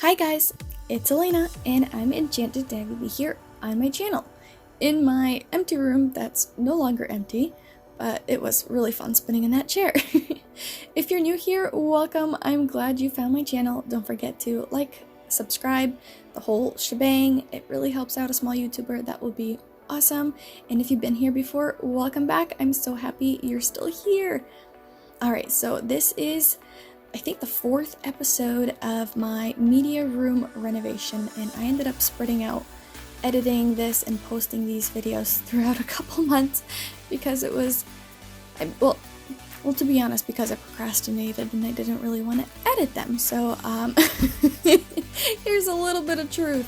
Hi guys, it's Elena and I'm enchanted to have you here on my channel. In my empty room that's no longer empty, but it was really fun spinning in that chair. If you're new here, welcome. I'm glad you found my channel. Don't forget to like, subscribe, the whole shebang. It really helps out a small YouTuber. That would be awesome. And if you've been here before, welcome back. I'm so happy you're still here. Alright, so this is I think the 4th episode of my media room renovation, and I ended up spreading out editing this and posting these videos throughout a couple months because it was, well to be honest, because I procrastinated and I didn't really want to edit them, so here's a little bit of truth.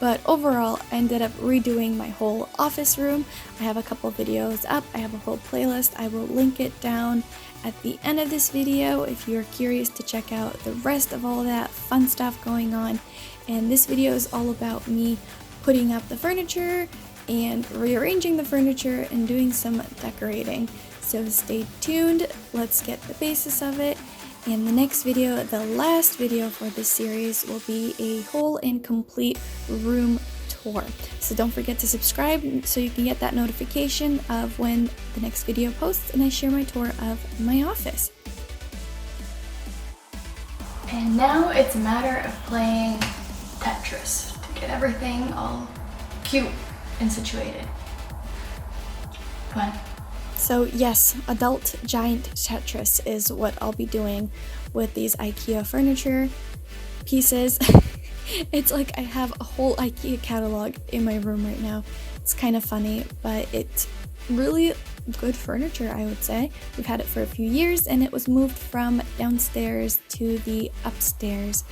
But overall, I ended up redoing my whole office room. I have a couple videos up, I have a whole playlist, I will link it down at the end of this video if you're curious to check out the rest of all that fun stuff going on. And this video is all about me putting up the furniture and rearranging the furniture and doing some decorating. So stay tuned, let's get the basis of it. And the next video, the last video for this series, will be a whole and complete room tour. So don't forget to subscribe so you can get that notification of when the next video posts and I share my tour of my office. And now it's a matter of playing Tetris to get everything all cute and situated. Come on. So yes, adult giant Tetris is what I'll be doing with these IKEA furniture pieces. It's like I have a whole IKEA catalog in my room right now. It's kind of funny, but it's really good furniture, I would say. We've had it for a few years and it was moved from downstairs to the upstairs.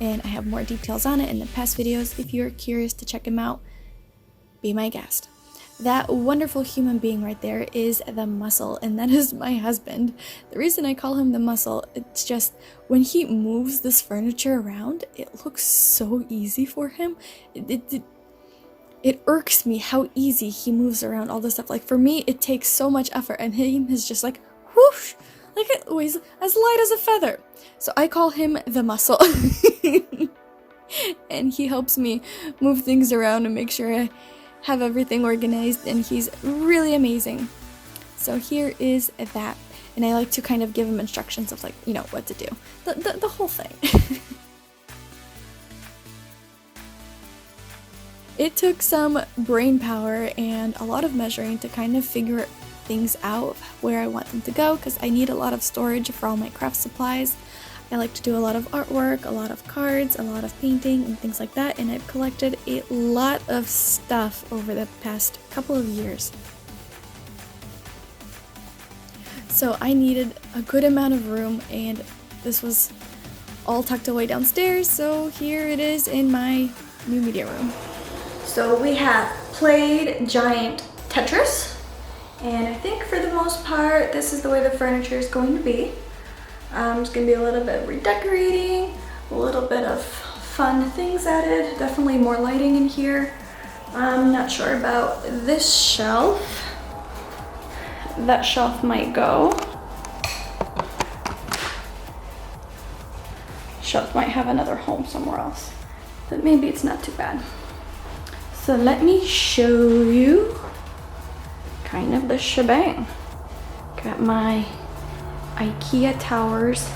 And I have more details on it in the past videos. If you're curious to check them out, be my guest. That wonderful human being right there is the muscle, and that is my husband. The reason I call him the muscle, it's just when he moves this furniture around, it looks so easy for him. It irks me how easy he moves around all this stuff. Like for me, it takes so much effort, and him is just like whoosh, like it always as light as a feather. So I call him the muscle. And he helps me move things around and make sure I have everything organized, and he's really amazing. So here is that, and I like to kind of give him instructions of, like, you know, what to do, the whole thing. It took some brain power and a lot of measuring to kind of figure things out where I want them to go, because I need a lot of storage for all my craft supplies. I like to do a lot of artwork, a lot of cards, a lot of painting and things like that, and I've collected a lot of stuff over the past couple of years. So I needed a good amount of room, and this was all tucked away downstairs, so here it is in my new media room. So we have played giant Tetris, and I think for the most part this is the way the furniture is going to be. There's going to be a little bit of redecorating, a little bit of fun things added, definitely more lighting in here. I'm not sure about this shelf. That shelf might go. Shelf might have another home somewhere else, but maybe it's not too bad. So let me show you kind of the shebang. Got my IKEA towers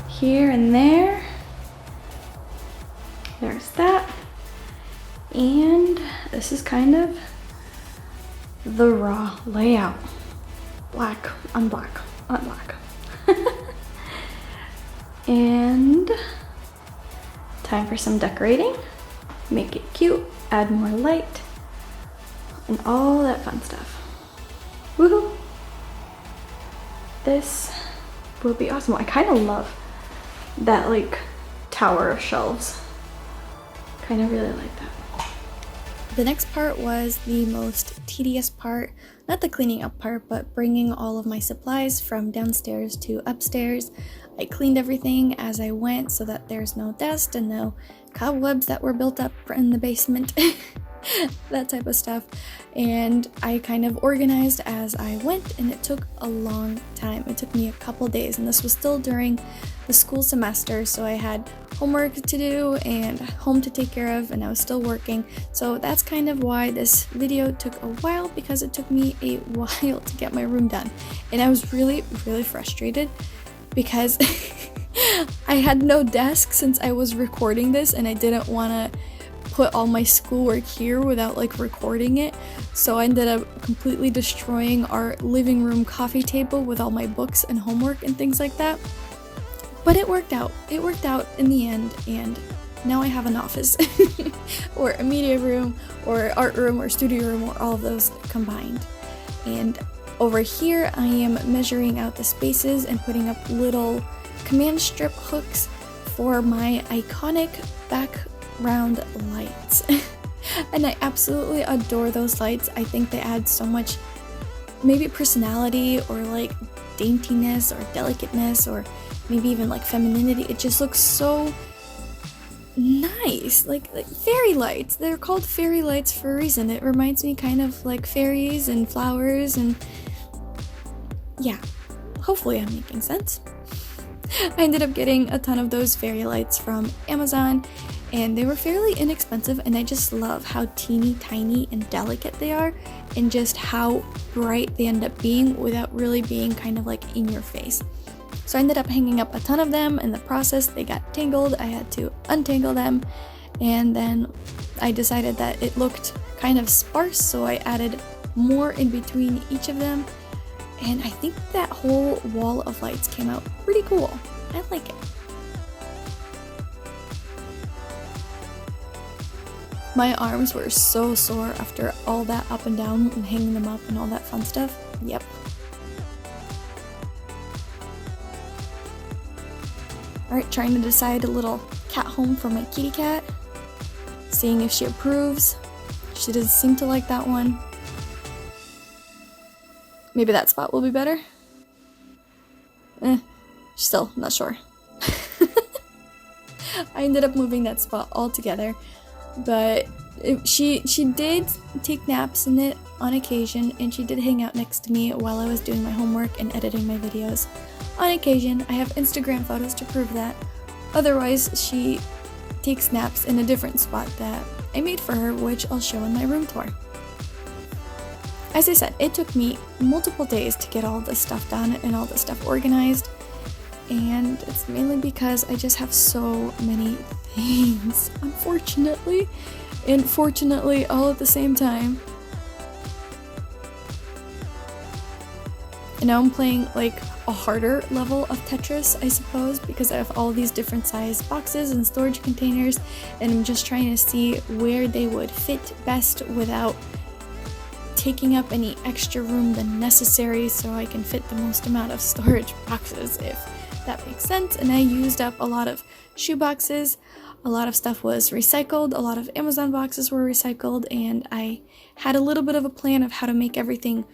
here and there. There's that. And this is kind of the raw layout. Black on black on black. And time for some decorating. Make it cute, add more light, and all that fun stuff. Woohoo! This will be awesome. I kind of love that like tower of shelves. Kind of really like that. The next part was the most tedious part. Not the cleaning up part, but bringing all of my supplies from downstairs to upstairs. I cleaned everything as I went so that there's no dust and no cobwebs that were built up in the basement. that type of stuff. And I kind of organized as I went, and it took a long time. It took me a couple days, and this was still during the school semester, so I had homework to do and home to take care of, and I was still working. So that's kind of why this video took a while, because it took me a while to get my room done. And I was really frustrated because I had no desk since I was recording this, and I didn't want to put all my schoolwork here without like recording it. So I ended up completely destroying our living room coffee table with all my books and homework and things like that. But it worked out. It worked out in the end, and now I have an office or a media room or art room or studio room, or all of those combined. And over here I am measuring out the spaces and putting up little command strip hooks for my iconic background lights. And I absolutely adore those lights. I think they add so much maybe personality or like daintiness or delicateness, or maybe even like femininity. It just looks so nice, like fairy lights. They're called fairy lights for a reason. It reminds me kind of like fairies and flowers, and yeah, hopefully I'm making sense. I ended up getting a ton of those fairy lights from Amazon, and they were fairly inexpensive, and I just love how teeny tiny and delicate they are, and just how bright they end up being without really being kind of like in your face. So I ended up hanging up a ton of them. In the process, they got tangled. I had to untangle them, and then I decided that it looked kind of sparse, so I added more in between each of them, and I think that whole wall of lights came out pretty cool. I like it. My arms were so sore after all that up and down and hanging them up and all that fun stuff. Yep. Alright, trying to decide a little cat home for my kitty cat. Seeing if she approves. She doesn't seem to like that one. Maybe that spot will be better. Still not sure. I ended up moving that spot altogether, but she did take naps in it on occasion, and she did hang out next to me while I was doing my homework and editing my videos. On occasion, I have Instagram photos to prove that. Otherwise, she takes naps in a different spot that I made for her, which I'll show in my room tour. As I said, it took me multiple days to get all this stuff done and all this stuff organized, and it's mainly because I just have so many things, unfortunately, and fortunately all at the same time. And now I'm playing like a harder level of Tetris, I suppose, because I have all these different size boxes and storage containers, and I'm just trying to see where they would fit best without taking up any extra room than necessary, so I can fit the most amount of storage boxes, if that makes sense. And I used up a lot of shoe boxes. A lot of stuff was recycled. A lot of Amazon boxes were recycled, and I had a little bit of a plan of how to make everything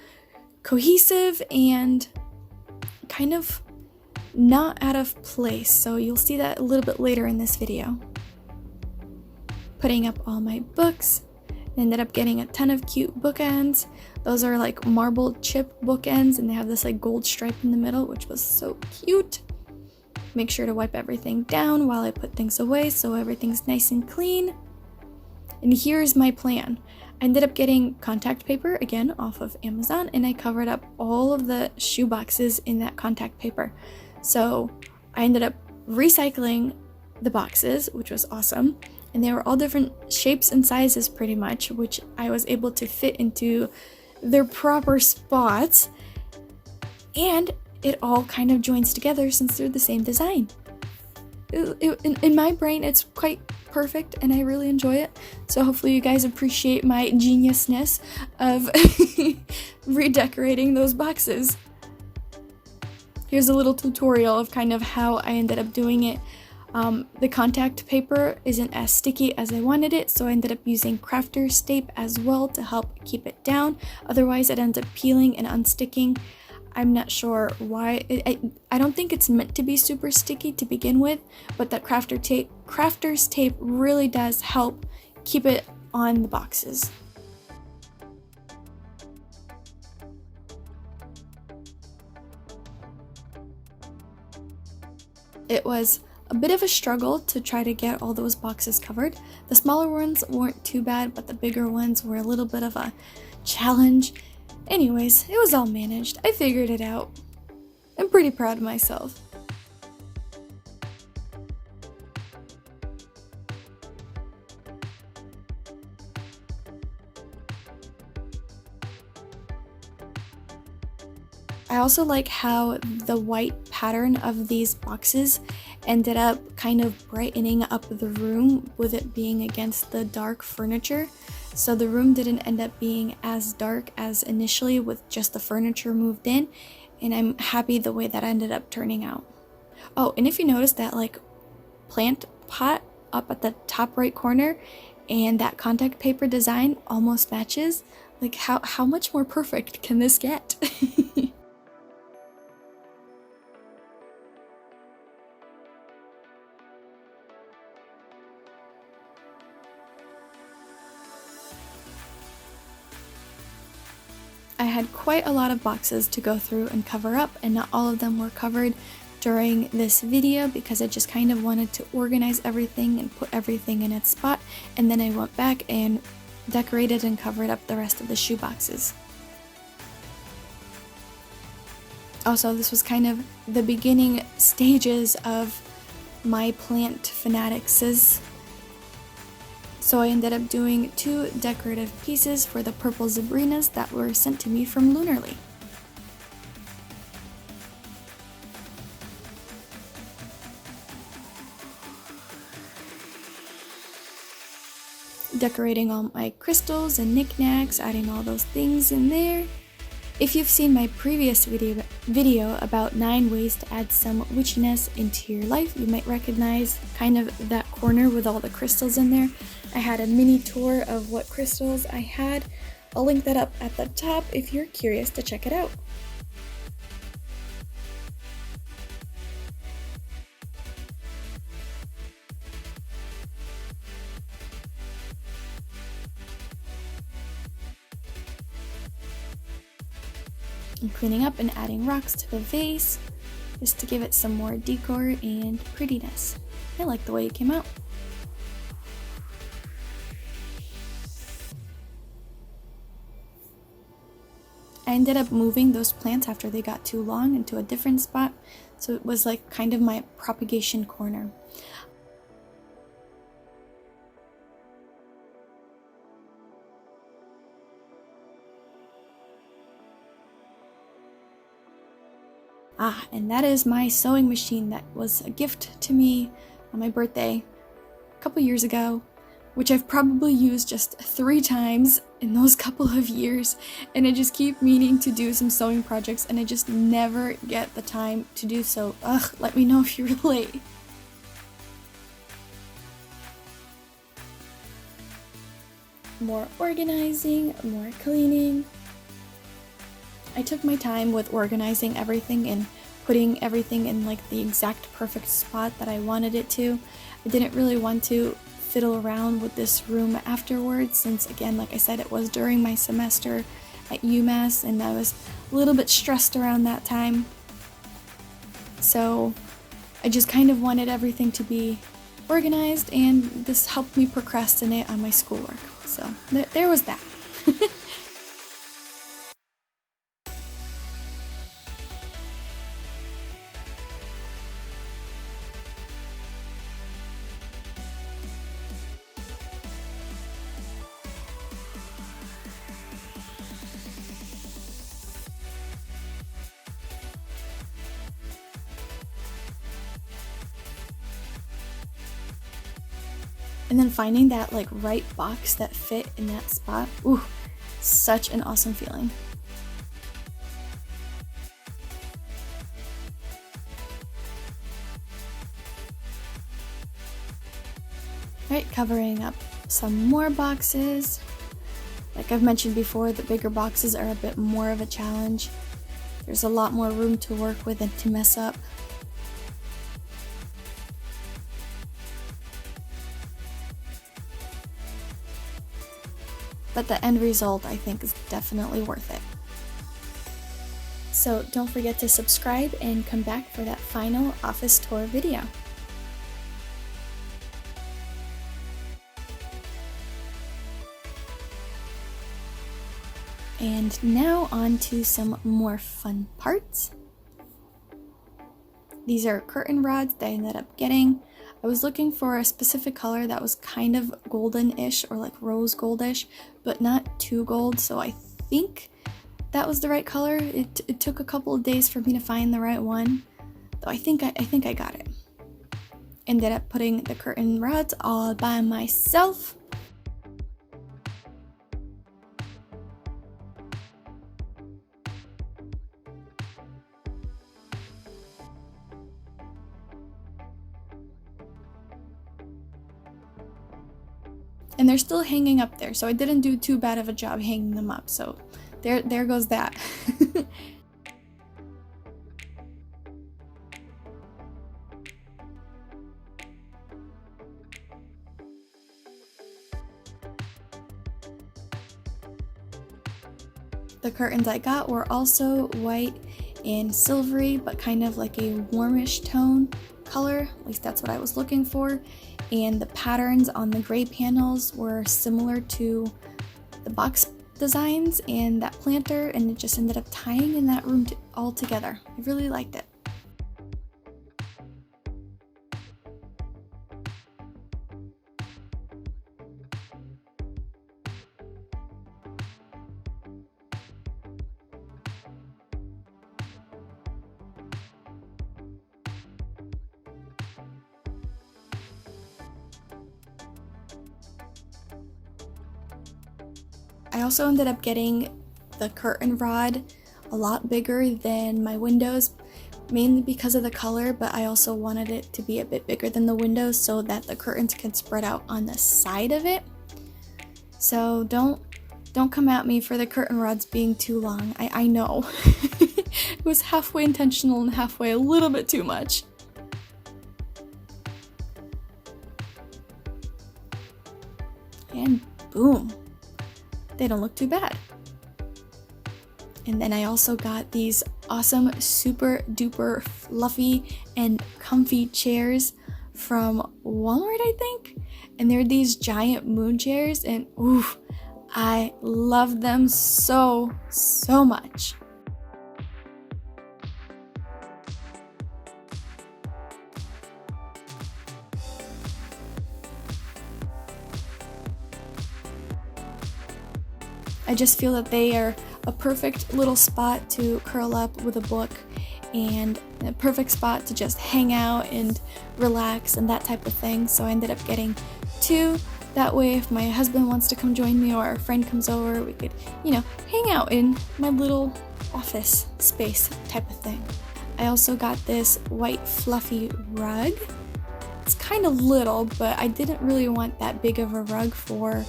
cohesive and kind of not out of place. So you'll see that a little bit later in this video. Putting up all my books. Ended up getting a ton of cute bookends. Those are like marble chip bookends, and they have this like gold stripe in the middle, which was so cute. Make sure to wipe everything down while I put things away so everything's nice and clean. And here's my plan. I ended up getting contact paper, again, off of Amazon, and I covered up all of the shoe boxes in that contact paper. So I ended up recycling the boxes, which was awesome. And they were all different shapes and sizes pretty much, which I was able to fit into their proper spots. And it all kind of joins together since they're the same design. In my brain, it's quite perfect, and I really enjoy it. So hopefully you guys appreciate my geniusness of redecorating those boxes. Here's a little tutorial of kind of how I ended up doing it. The contact paper isn't as sticky as I wanted it, so I ended up using crafter's tape as well to help keep it down. Otherwise, it ends up peeling and unsticking. I'm not sure why. I don't think it's meant to be super sticky to begin with, but that crafter's tape really does help keep it on the boxes. It was a bit of a struggle to try to get all those boxes covered. The smaller ones weren't too bad, but the bigger ones were a little bit of a challenge. Anyways, it was all managed. I figured it out. I'm pretty proud of myself. I also like how the white pattern of these boxes ended up kind of brightening up the room with it being against the dark furniture. So the room didn't end up being as dark as initially with just the furniture moved in, and I'm happy the way that ended up turning out. Oh, and if you notice that like plant pot up at the top right corner and that contact paper design almost matches, like how much more perfect can this get? I had quite a lot of boxes to go through and cover up, and not all of them were covered during this video because I just kind of wanted to organize everything and put everything in its spot, and then I went back and decorated and covered up the rest of the shoe boxes. Also, this was kind of the beginning stages of my plant fanatics. So I ended up doing 2 decorative pieces for the purple Zabrinas that were sent to me from Lunarly. Decorating all my crystals and knickknacks, adding all those things in there. If you've seen my previous video about 9 ways to add some witchiness into your life, you might recognize kind of that corner with all the crystals in there. I had a mini tour of what crystals I had. I'll link that up at the top if you're curious to check it out. I'm cleaning up and adding rocks to the vase just to give it some more decor and prettiness. I like the way it came out. I ended up moving those plants after they got too long into a different spot, so it was like kind of my propagation corner. And that is my sewing machine that was a gift to me on my birthday a couple years ago, which I've probably used just 3 times in those couple of years, and I just keep meaning to do some sewing projects and I just never get the time to do so. Let me know if you relate. More organizing, more cleaning. I took my time with organizing everything and putting everything in like the exact perfect spot that I wanted it to. I didn't really want to fiddle around with this room afterwards since, again, like I said, it was during my semester at UMass and I was a little bit stressed around that time. So I just kind of wanted everything to be organized, and this helped me procrastinate on my schoolwork. So there was that. And then finding that like right box that fit in that spot, ooh, such an awesome feeling. Right, covering up some more boxes. Like I've mentioned before, the bigger boxes are a bit more of a challenge. There's a lot more room to work with and to mess up. but the end result I think is definitely worth it. So don't forget to subscribe and come back for that final office tour video. And now on to some more fun parts. These are curtain rods that I ended up getting. I was looking for a specific color that was kind of golden-ish or like rose goldish, but not too gold, so I think that was the right color. It took a couple of days for me to find the right one, though I think I got it. Ended up putting the curtain rods all by myself. And they're still hanging up there, so I didn't do too bad of a job hanging them up, so there goes that. The curtains I got were also white and silvery, but kind of like a warmish tone color, at least that's what I was looking for. And the patterns on the gray panels were similar to the box designs and that planter, and it just ended up tying in that room all together. I really liked it. I also ended up getting the curtain rod a lot bigger than my windows, mainly because of the color, but I also wanted it to be a bit bigger than the windows so that the curtains can spread out on the side of it. So don't come at me for the curtain rods being too long. I know. It was halfway intentional and halfway a little bit too much. And boom. They don't look too bad. And then I also got these awesome, super duper fluffy and comfy chairs from Walmart, I think. And they're these giant moon chairs, and oof, I love them so much. I just feel that they are a perfect little spot to curl up with a book, and a perfect spot to just hang out and relax and that type of thing. So I ended up getting two. That way if my husband wants to come join me or a friend comes over, we could, hang out in my little office space type of thing. I also got this white fluffy rug. It's kind of little, but I didn't really want that big of a rug for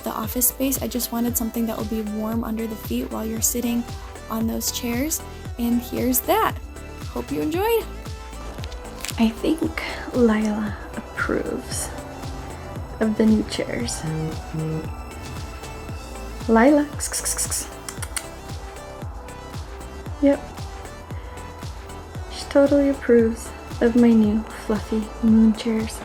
the office space. I just wanted something that will be warm under the feet while you're sitting on those chairs, and here's that. Hope you enjoyed. I think Lila approves of the new chairs. Lila. Yep. She totally approves of my new fluffy moon chairs.